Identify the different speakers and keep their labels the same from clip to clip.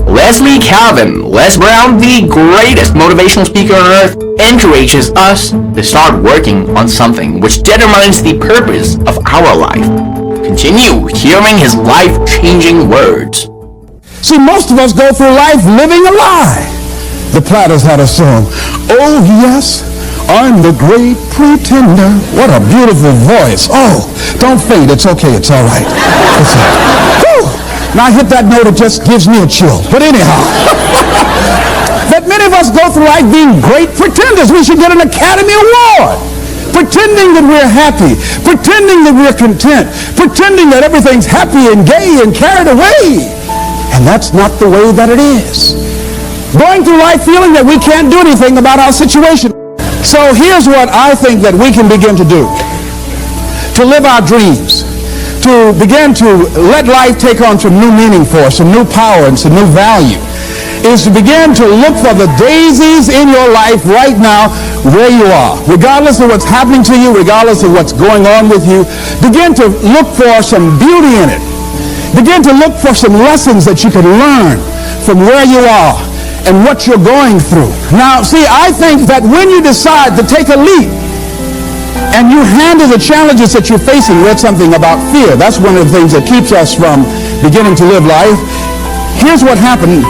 Speaker 1: Leslie Calvin, Les Brown, the greatest motivational speaker on earth, encourages us to start working on something which determines the purpose of our life. Continue hearing his life-changing words.
Speaker 2: See, most of us go through life living a lie. The Platters had a song, "Oh yes, I'm the great pretender." What a beautiful voice. Oh, don't faint. It's okay. It's all right. It's all right. Whew. Now I hit that note, it just gives me a chill. But anyhow, that many of us go through life being great pretenders. We should get an Academy Award. Pretending that we're happy, pretending that we're content, pretending that everything's happy and gay and carried away. And that's not the way that it is. Going through life feeling that we can't do anything about our situation. So here's what I think that we can begin to do. To live our dreams. To begin to let life take on some new meaning for us, some new power and some new value. Is to begin to look for the daisies in your life right now where you are. Regardless of what's happening to you, regardless of what's going on with you, begin to look for some beauty in it. Begin to look for some lessons that you can learn from where you are and what you're going through. Now, see, I think that when you decide to take a leap and you handle the challenges that you're facing, read something about fear. That's one of the things that keeps us from beginning to live life. Here's what happened.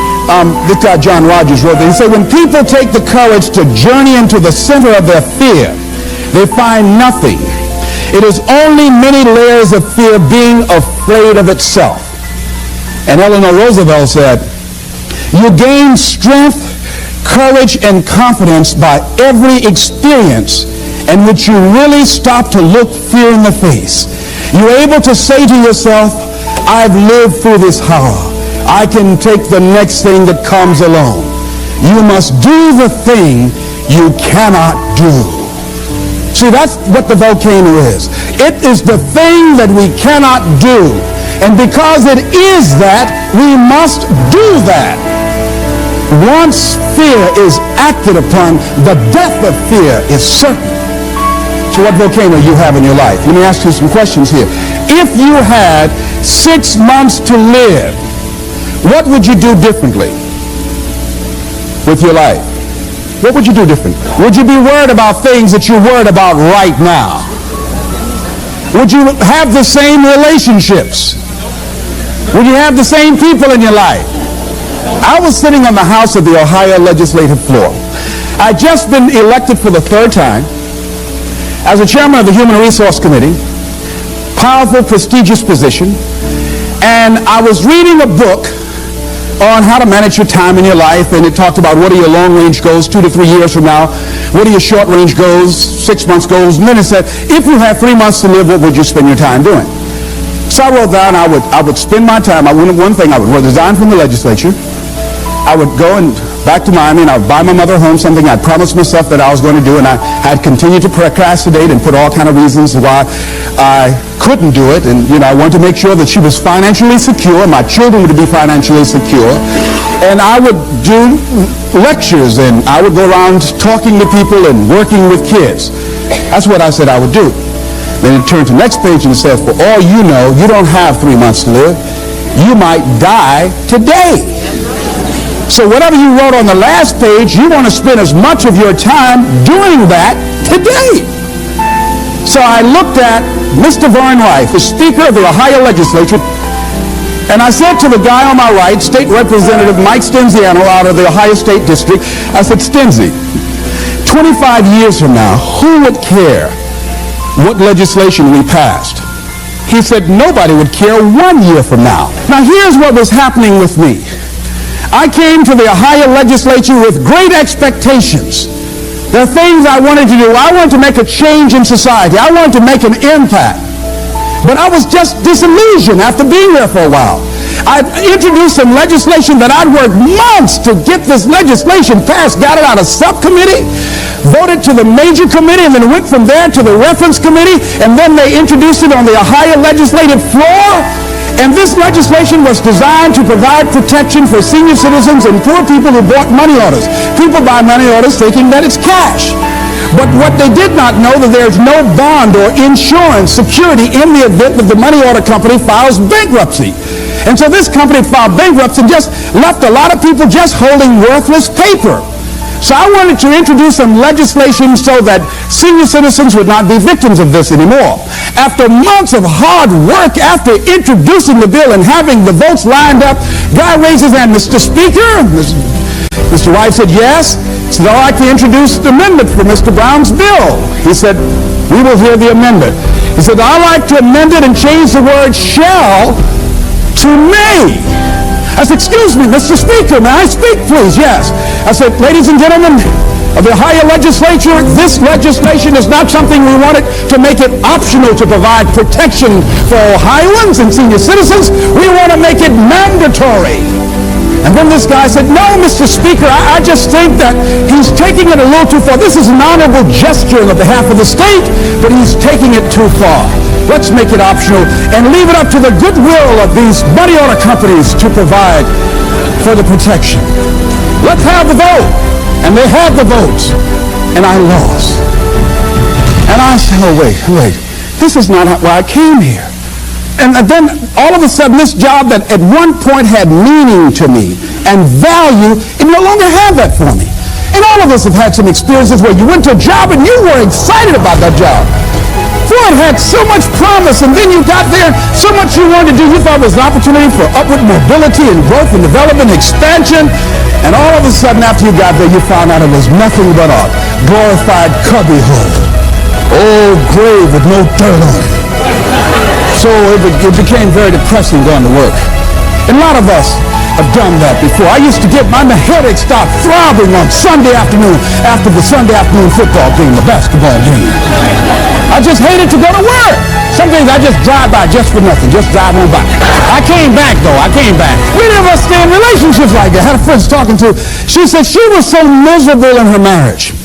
Speaker 2: This guy John Rogers wrote that. He said, when people take the courage to journey into the center of their fear, they find nothing. It is only many layers of fear being afraid of itself. And Eleanor Roosevelt said, you gain strength, courage, and confidence by every experience in which you really stop to look fear in the face. You're able to say to yourself, I've lived through this horror. I can take the next thing that comes along. You must do the thing you cannot do. See, that's what the volcano is. It is the thing that we cannot do. And because it is that, we must do that. Once fear is acted upon, the death of fear is certain. So what volcano you have in your life? Let me ask you some questions here. If you had 6 months to live, what would you do differently with your life? What would you do differently? Would you be worried about things that you're worried about right now? Would you have the same relationships? Would you have the same people in your life? I was sitting on the House of the Ohio legislative floor. I'd just been elected for the 3rd time as a chairman of the Human Resource Committee. Powerful, prestigious position. And I was reading a book on how to manage your time in your life, and it talked about what are your long-range goals 2 to 3 years from now, what are your short-range goals, 6 months goals, and then it said, if you have 3 months to live, what would you spend your time doing? So I wrote down I would spend my time, one thing, I would resign from the legislature, I would go and back to Miami, and I would buy my mother home, something I'd promised myself that I was going to do, and I had continued to procrastinate and put all kind of reasons why I couldn't do it. And, I wanted to make sure that she was financially secure, my children would be financially secure. And I would do lectures, and I would go around talking to people and working with kids. That's what I said I would do. Then it turned to the next page and it said, for all you know, you don't have 3 months to live. You might die today. So whatever you wrote on the last page, you want to spend as much of your time doing that today. So I looked at Mr. Vern Rife, the Speaker of the Ohio Legislature, and I said to the guy on my right, State Representative Mike Stenziano out of the Ohio State District, I said, Stenzi, 25 years from now, who would care what legislation we passed? He said, nobody would care 1 year from now. Now here's what was happening with me. I came to the Ohio legislature with great expectations. There are things I wanted to do. I wanted to make a change in society. I wanted to make an impact. But I was just disillusioned after being there for a while. I introduced some legislation that I'd worked months to get this legislation passed, got it out of subcommittee, voted to the major committee, and then went from there to the reference committee, and then they introduced it on the Ohio legislative floor. And this legislation was designed to provide protection for senior citizens and poor people who bought money orders. People buy money orders thinking that it's cash. But what they did not know that there's no bond or insurance security in the event that the money order company files bankruptcy. And so this company filed bankruptcy and just left a lot of people just holding worthless paper. So I wanted to introduce some legislation so that senior citizens would not be victims of this anymore. After months of hard work, after introducing the bill and having the votes lined up, guy raises his hand, Mr. Speaker. Mr. White said, yes. He said, I'd like to introduce the amendment for Mr. Brown's bill. He said, we will hear the amendment. He said, I'd like to amend it and change the word shall to may. I said, excuse me, Mr. Speaker, may I speak, please? Yes. I said, ladies and gentlemen of the higher legislature, this legislation is not something we wanted to make it optional to provide protection for Ohioans and senior citizens. We want to make it mandatory. And then this guy said, no, Mr. Speaker, I just think that he's taking it a little too far. This is an honorable gesture on behalf of the state, but he's taking it too far. Let's make it optional and leave it up to the goodwill of these money order companies to provide for the protection. Let's have the vote. And they had the votes. And I lost. And I said, oh, wait. This is not why I came here. And then all of a sudden, this job that at one point had meaning to me and value, it no longer had that for me. And all of us have had some experiences where you went to a job and you were excited about that job. Boy, it had so much promise, and then you got there, so much you wanted to do. You thought it was an opportunity for upward mobility and growth and development and expansion. And all of a sudden, after you got there, you found out it was nothing but a glorified cubbyhole. Old grave with no dirt on it. So it became very depressing going to work. And a lot of us have done that before. I used to get my headache start throbbing on Sunday afternoon after the Sunday afternoon football game, the basketball game. I just hated to go to work. Some days I just drive by just for nothing, just drive on by. I came back, though. Many of us stay in relationships like that. I had a friend talking to, she said she was so miserable in her marriage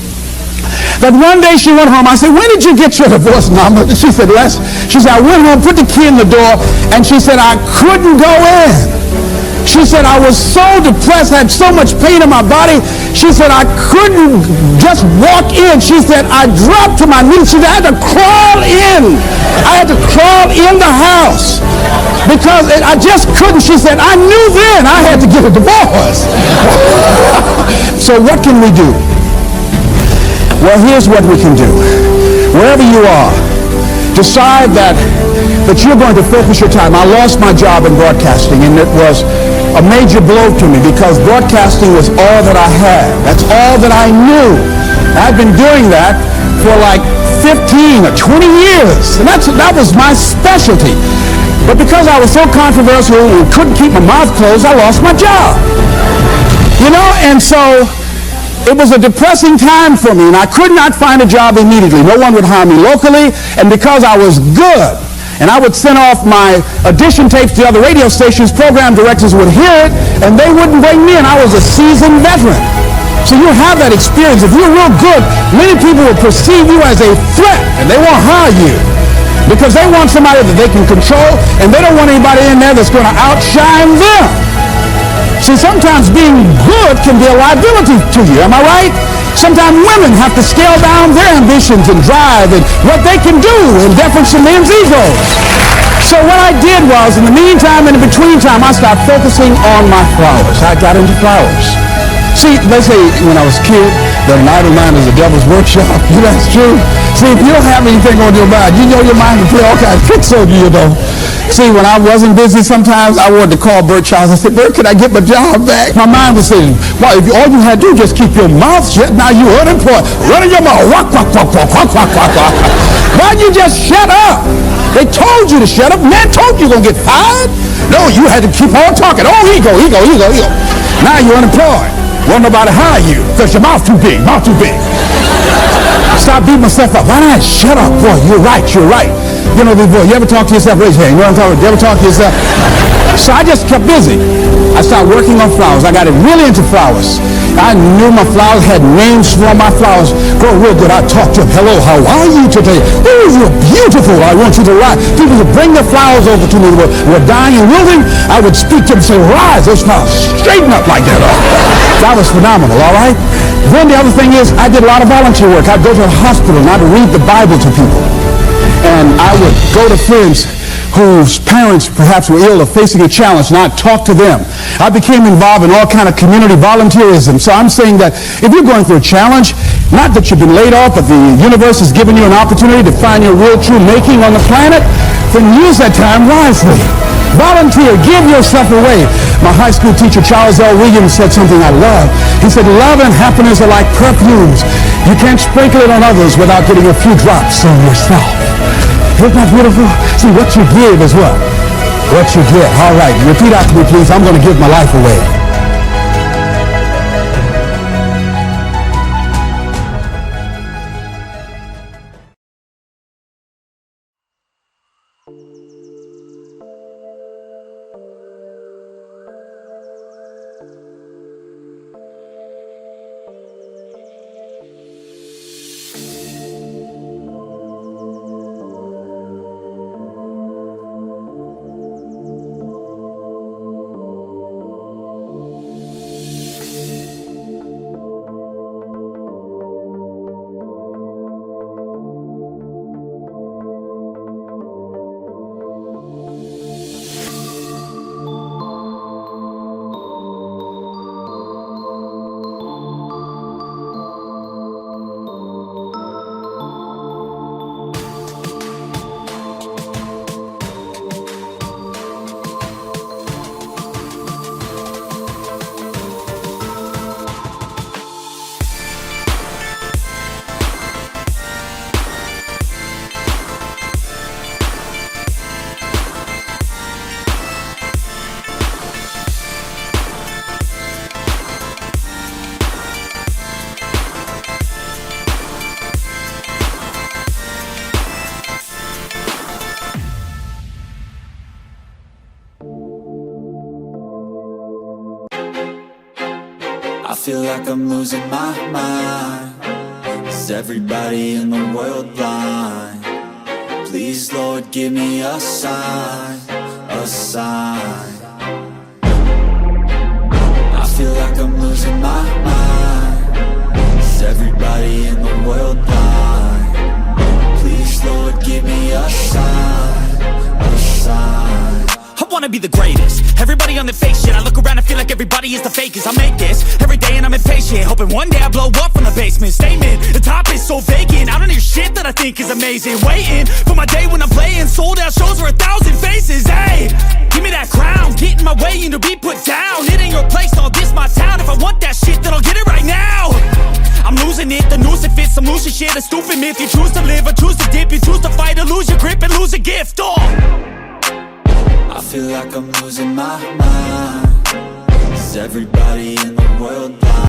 Speaker 2: that one day she went home. I said, when did you get your divorce number? She said, Les. She said, I went home, put the key in the door, and she said, I couldn't go in. She said, I was so depressed, had so much pain in my body. She said, I couldn't just walk in. She said, I dropped to my knees. She said, I had to crawl in. I had to crawl in the house because I just couldn't. She said, I knew then I had to get a divorce. So what can we do? Well, here's what we can do. Wherever you are, decide that you're going to focus your time. I lost my job in broadcasting, and it was a major blow to me because broadcasting was all that I had. That's all that I knew. I've been doing that for like 15 or 20 years, and that was my specialty. But because I was so controversial and couldn't keep my mouth closed, I lost my job. You know, and so it was a depressing time for me, and I could not find a job immediately. No one would hire me locally, and because I was good, and I would send off my audition tapes to other radio stations, program directors would hear it, and they wouldn't bring me in. I was a seasoned veteran. So you have that experience. If you're real good, many people will perceive you as a threat, and they won't hire you because they want somebody that they can control, and they don't want anybody in there that's going to outshine them. See, sometimes being good can be a liability to you. Am I right? Sometimes women have to scale down their ambitions and drive and what they can do in deference to men's egos. So what I did was, in the meantime and in between time, I started focusing on my flowers. I got into flowers. See, they say when I was a kid that an idle mind is a devil's workshop. That's true. See, if you don't have anything on your mind, you know your mind can play all kinds of tricks on you, though. See, when I wasn't busy, sometimes I wanted to call Bert Charles. I said, Bert, can I get my job back? My mind was saying, well, if all you had to do is just keep your mouth shut. Now you're unemployed. Running your mouth. Walk, walk, walk, walk, walk, walk, walk, walk. Why don't you just shut up? They told you to shut up. Man told you you're going to get fired. No, you had to keep on talking. Oh, ego. Now you're unemployed. Won't nobody hire you because your mouth too big. Stop beating myself up. Why not shut up? Boy, you're right. You know, you ever talk to yourself? Raise your hand. You know what I'm talking about? You ever talk to yourself? So I just kept busy. I started working on flowers. I got really into flowers. I knew my flowers had names for my flowers. Grow real good. I talked to them. Hello, how are you today? Oh, you're beautiful. I want you to rise. People would bring their flowers over to me. Were dying and wilting. I would speak to them and say, rise. Those flowers straighten up like that. That was phenomenal, all right? Then the other thing is I did a lot of volunteer work. I'd go to the hospital and I'd read the Bible to people. And I would go to friends whose parents perhaps were ill or facing a challenge, and I'd talk to them. I became involved in all kind of community volunteerism. So I'm saying that if you're going through a challenge, not that you've been laid off, but the universe has given you an opportunity to find your real true making on the planet, then use that time wisely. Volunteer, give yourself away. My high school teacher, Charles L. Williams, said something I love. He said, love and happiness are like perfumes. You can't sprinkle it on others without getting a few drops on yourself. Isn't that beautiful? See, what you give is what? What you get. All right, repeat after me, please. I'm going to give my life away.
Speaker 3: I feel like I'm losing my mind. Is everybody in the world blind? Please, Lord, give me a sign, a sign. I feel like I'm losing my mind. Is everybody in the world blind? Please, Lord, give me a sign, a sign.
Speaker 4: I wanna be the greatest. Everybody on the fake shit. I look around and feel like everybody is the fakest. I make this every day and I'm impatient, hoping one day I blow up from the basement. Statement, the top is so vacant. I don't hear shit that I think is amazing. Waiting for my day when I'm playing sold out shows for 1,000 faces. Hey, give me that crown, get in my way and to be put down. It ain't your place, all this my town. If I want that shit, then I'll get it right now. I'm losing it, the noose it fits. I'm losing shit, a stupid myth. You choose to live or choose to dip. You choose to fight or lose your grip and lose a gift.
Speaker 3: I feel like I'm losing my mind. Is everybody in the world blind?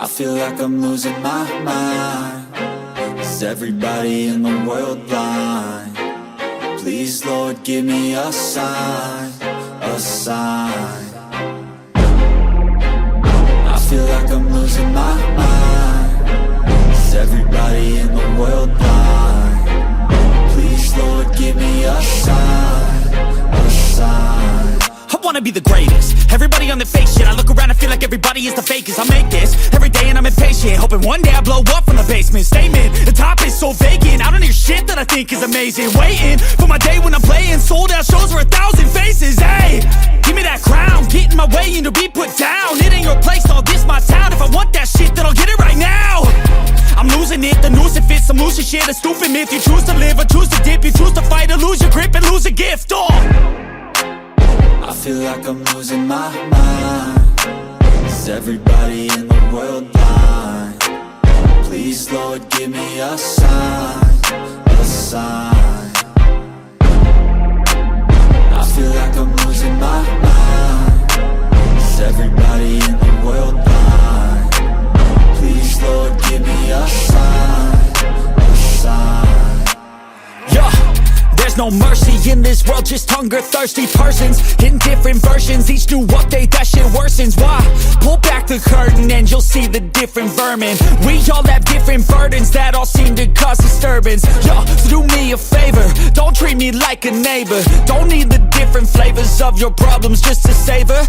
Speaker 3: I feel like I'm losing my mind. Is everybody in the world blind? Please, Lord, give me a sign, a sign. I feel like I'm losing my mind. Is everybody in the world blind? Please, Lord, give me a sign, a sign.
Speaker 4: I wanna be the greatest. Everybody on the fake shit. I look around and feel like everybody is the fakest. I make this every day and I'm impatient, hoping one day I blow up from the basement. Statement, the top is so vacant. I don't hear shit that I think is amazing. Waiting for my day when I'm playing sold out shows for 1,000 faces. Hey, give me that crown, get in my way and to be put down. It ain't your place, all this my town. If I want that shit, then I'll get it right now. I'm losing it, the noose it fits. I'm losing shit, a stupid myth. You choose to live or choose to dip. You choose to fight or lose your grip and lose a gift.
Speaker 3: I feel like I'm losing my mind. Is everybody in the world blind? Please, Lord, give me a sign, a sign. I feel like I'm losing my mind. Is everybody in the world blind? Please, Lord, give me a sign, a sign.
Speaker 4: Yeah. There's no mercy in this world, just hunger-thirsty persons in different versions. Each new update, that shit worsens. Why? Pull back the curtain and you'll see the different vermin. We all have different burdens that all seem to cause disturbance. Yo, so do me a favor, don't treat me like a neighbor. Don't need the different flavors of your problems just to savor.